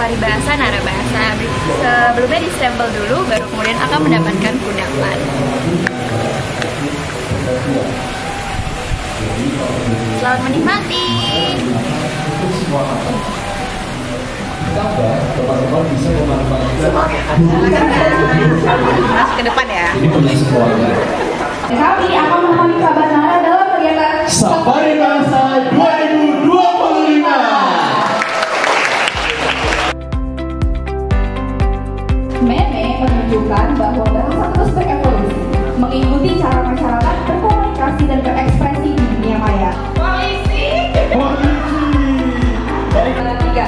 paribahasa, narabahasa. Sebelumnya distempel dulu, baru kemudian akan mendapatkan kudapan. Selamat menikmati. Mas ke depan ya. Ini kondisi keluarga. Kami akan menemani sahabat Nara dalam kegiatan Safari Bahasa 2025. Meme menunjukkan bahwa bahasa terus berevolusi, mengikuti cara masyarakat berkomunikasi dan berekspresi di dunia maya. Polisi. Baik. Tiga.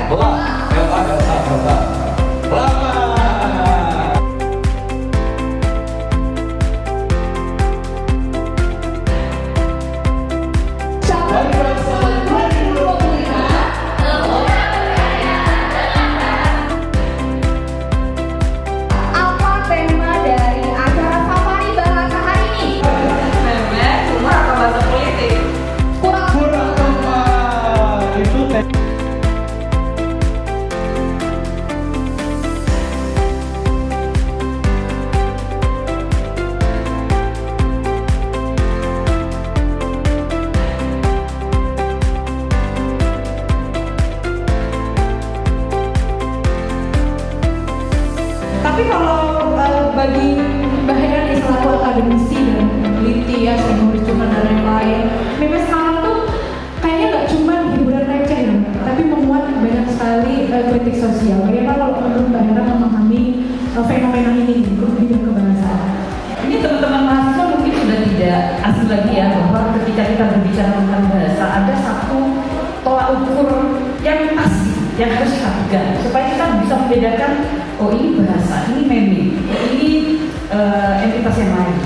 Tapi kalau bagi Mbak Heran selaku akademisi dan peneliti ya, senior jurnal dan lain-lain, memang sekarang tuh kayaknya nggak cuma hiburan receh ya, tapi memuat banyak sekali kritik sosial. Bagaimana kalau menurut Mbak Heran memahami fenomena ini di bidang kebahasaan? Ini teman-teman mahasiswa mungkin sudah tidak asing lagi ya, bahwa ketika kita berbicara tentang bahasa ada satu tolak ukur yang pasti yang harus kita pegang supaya kita bisa membedakan, oh ini bahasa, ini meme, ini entitas yang lain.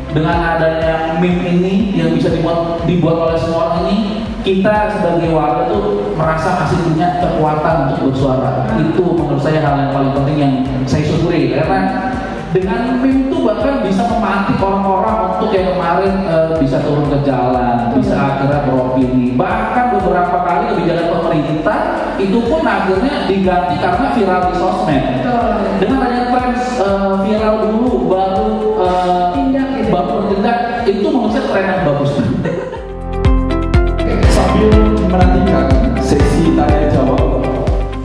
Dengan adanya meme ini yang bisa dibuat oleh semua orang ini, kita sebagai warga tuh merasa masih punya kekuatan untuk bersuara. Itu menurut saya hal yang paling penting yang saya syukuri, karena dengan meme itu bahkan bisa memantik orang-orang untuk yang kemarin bisa turun ke jalan, bisa akhirnya beropini. Bahkan beberapa kali kebijakan pemerintah itu pun akhirnya diganti karena viral di sosmed. Dengan adanya tren viral dulu baru bertindak, itu menurut saya tren yang bagus. Sambil menantikan sesi tanya jawab,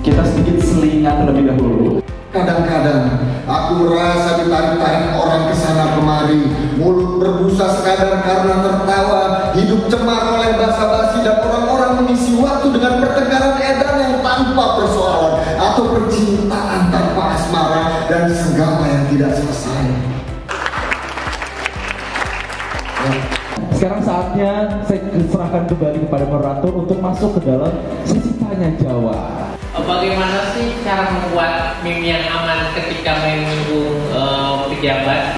kita sedikit selingan terlebih dahulu. Kadang-kadang aku rasa ditarik-tarik orang kesana kemari, mulut berbusa sekadar karena tertawa, hidup cemar oleh basa-basi dan orang-orang mengisi waktu dengan pertengkaran edan yang tanpa persoalan atau percintaan tanpa asmara dan segala yang tidak selesai. Sekarang saatnya saya serahkan kembali kepada moderator untuk masuk ke dalam sesi tanya jawab. Bagaimana sih cara membuat meme yang aman ketika menyinggung pejabat?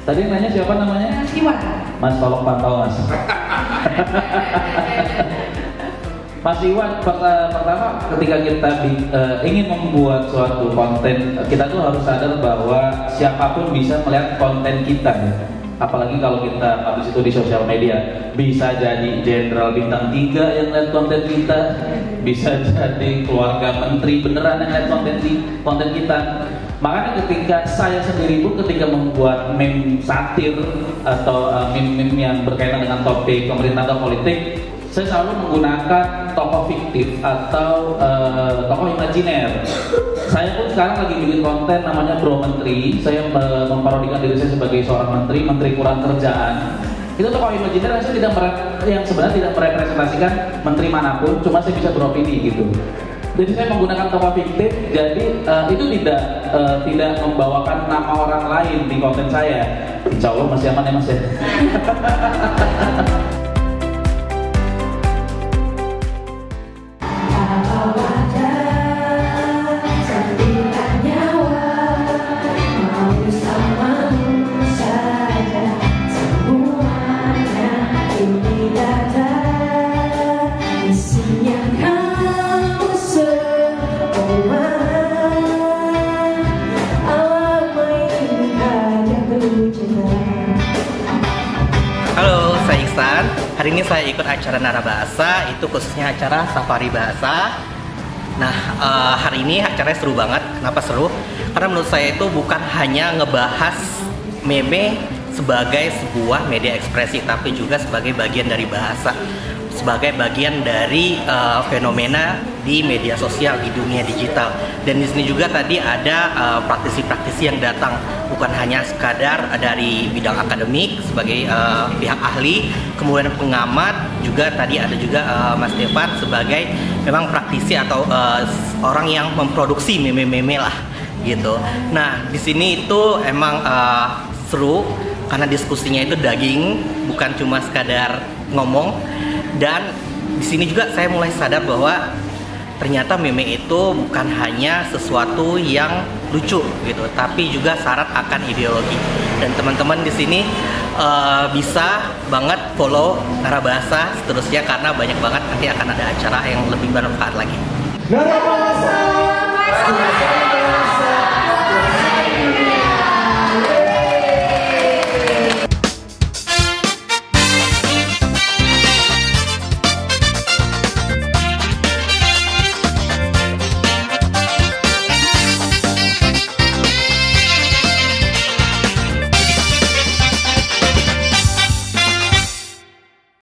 Tadi nanya siapa namanya? Mas Iwan. Mas, tolong pantau Mas. Mas Iwan, pertama ketika kita ingin membuat suatu konten, kita tuh harus sadar bahwa siapapun bisa melihat konten kita ya. Apalagi kalau kita publish itu di sosial media, bisa jadi jenderal bintang 3 yang lihat konten kita, bisa jadi keluarga menteri beneran yang lihat konten kita. Makanya ketika saya sendiri pun ketika membuat meme satir atau meme-meme yang berkaitan dengan topik pemerintah atau politik, saya selalu menggunakan tokoh fiktif atau tokoh imajiner. Saya pun sekarang lagi bikin konten namanya Bro Menteri. Saya memparodikan diri saya sebagai seorang menteri kurang kerjaan. Itu tokoh imajiner yang sebenarnya tidak merepresentasikan menteri manapun, cuma saya bisa beropini gitu. Jadi saya menggunakan tokoh fiktif, jadi itu tidak membawakan nama orang lain di konten saya. Insya Allah masih aman ya Mas ya. Halo, saya Iksan. Hari ini saya ikut acara Narabahasa, itu khususnya acara Safari Bahasa. Nah, hari ini acaranya seru banget. Kenapa seru? Karena menurut saya itu bukan hanya ngebahas meme sebagai sebuah media ekspresi, tapi juga sebagai bagian dari bahasa, sebagai bagian dari fenomena di media sosial di dunia digital. Dan di sini juga tadi ada praktisi-praktisi yang datang, bukan hanya sekadar dari bidang akademik sebagai pihak ahli, kemudian pengamat, juga tadi ada juga Mas Devan sebagai memang praktisi atau orang yang memproduksi meme-meme lah gitu. Nah, di sini itu emang seru karena diskusinya itu daging, bukan cuma sekadar ngomong. Dan di sini juga saya mulai sadar bahwa ternyata meme itu bukan hanya sesuatu yang lucu gitu, tapi juga syarat akan ideologi. Dan teman-teman di sini bisa banget follow Narabahasa seterusnya karena banyak banget nanti akan ada acara yang lebih bermanfaat lagi. Narabahasa.